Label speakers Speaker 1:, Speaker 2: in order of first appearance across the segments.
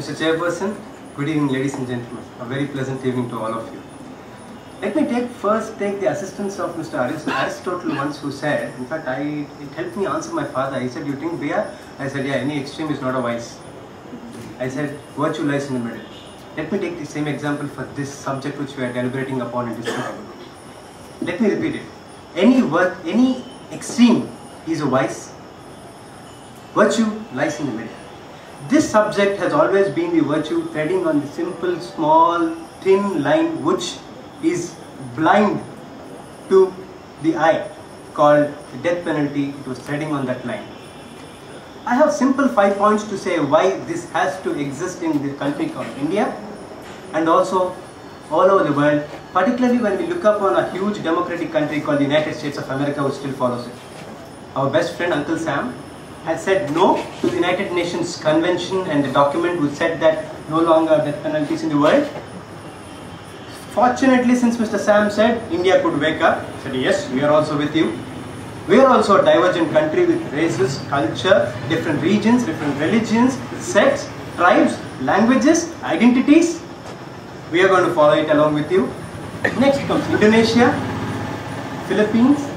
Speaker 1: Mr. Chairperson, good evening ladies and gentlemen. A very pleasant evening to all of you. Let me first take the assistance of Mr. Aristotle once, who said, in fact it helped me answer my father. He said, "You think beer?" I said, "Yeah, any extreme is not a vice." I said, "Virtue lies in the middle." Let me take the same example for this subject which we are deliberating upon in this time. Let me repeat it. Any extreme is a vice. Virtue lies in the middle. This subject has always been the virtue threading on the simple, small, thin line which is blind to the eye, called the death penalty. It was threading on that line. I have simple 5 points to say why this has to exist in the country called India and also all over the world, particularly when we look upon a huge democratic country called the United States of America, which still follows it. Our best friend Uncle Sam has said no to the United Nations Convention and the document which said that no longer death penalties in the world. Fortunately, since Mr. Sam said, India could wake up, said yes, we are also with you. We are also a divergent country with races, culture, different regions, different religions, sects, tribes, languages, identities. We are going to follow it along with you. Next comes Indonesia, Philippines,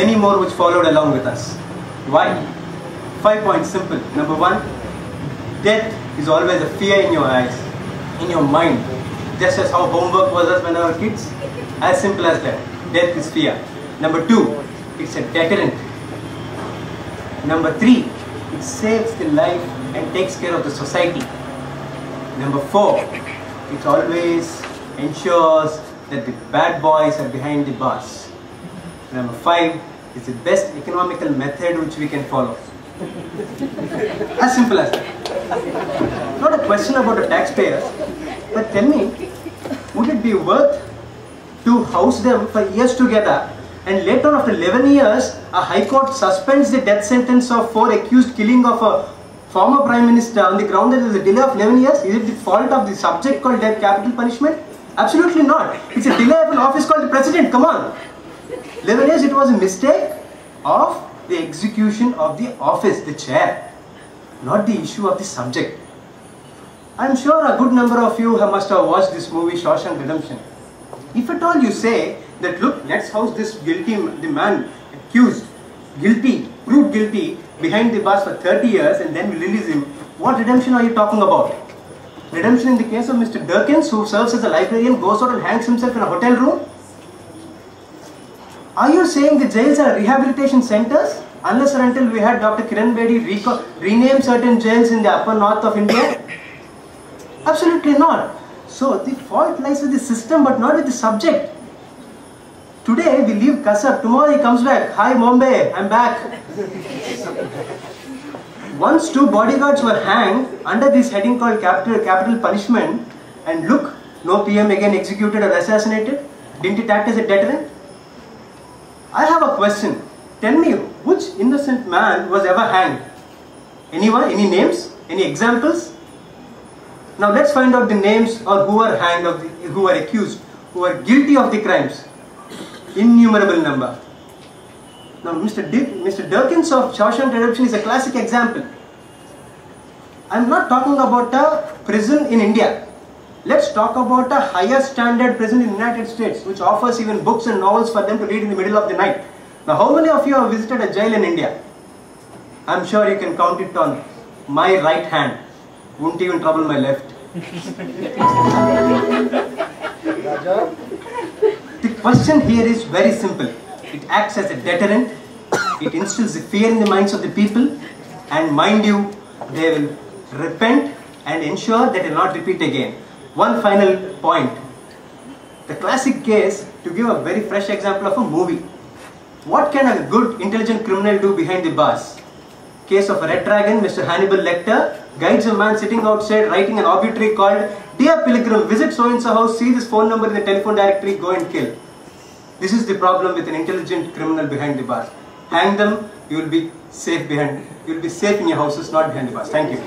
Speaker 1: many more which followed along with us. Why? 5 points, simple. Number 1, death is always a fear in your eyes, in your mind. Just as how homework was us when we were kids. As simple as that. Death is fear. Number 2, it's a deterrent. Number 3, it saves the life and takes care of the society. Number 4, it always ensures that the bad boys are behind the bars. Number 5, it's the best economical method which we can follow. As simple as that. Not a question about the taxpayers, but tell me, would it be worth to house them for years together and later after 11 years a High Court suspends the death sentence of 4 accused killing of a former Prime Minister on the ground that there is a delay of 11 years? Is it the fault of the subject called death capital punishment? Absolutely not. It's a delay of an office called the President. Come on. 11 years, it was a mistake of the execution of the office, the chair, not the issue of the subject. I am sure a good number of you must have watched this movie Shawshank Redemption. If at all you say that, look, let's house this the man accused, guilty, proved guilty, behind the bars for 30 years and then we release him, what redemption are you talking about? Redemption in the case of Mr. Durkins, who serves as a librarian, goes out and hangs himself in a hotel room? Are you saying the jails are rehabilitation centers? Unless or until we had Dr. Kiran Bedi rename certain jails in the upper north of India? Absolutely not. So the fault lies with the system but not with the subject. Today we leave Kasab, tomorrow he comes back. Hi Bombay, I'm back. Once 2 bodyguards were hanged under this heading called capital punishment, and look, no PM again executed or assassinated. Didn't it act as a deterrent? I have a question. Tell me, which innocent man was ever hanged? Anyone? Any names? Any examples? Now let's find out the names or who are hanged, who are accused, who are guilty of the crimes. Innumerable number. Now Mr. Durkins of Shawshank Redemption is a classic example. I am not talking about a prison in India. Let's talk about a higher standard prison in the United States, which offers even books and novels for them to read in the middle of the night. Now how many of you have visited a jail in India? I am sure you can count it on my right hand. Won't even trouble my left. The question here is very simple. It acts as a deterrent. It instills the fear in the minds of the people, and mind you, they will repent and ensure that it will not repeat again. One final point. The classic case, to give a very fresh example of a movie. What can a good, intelligent criminal do behind the bars? Case of a Red Dragon, Mr. Hannibal Lecter guides a man sitting outside writing an obituary called, "Dear Pilgrim, visit so-and-so house, see this phone number in the telephone directory, go and kill." This is the problem with an intelligent criminal behind the bars. Hang them, you will be safe in your houses, not behind the bars. Thank you.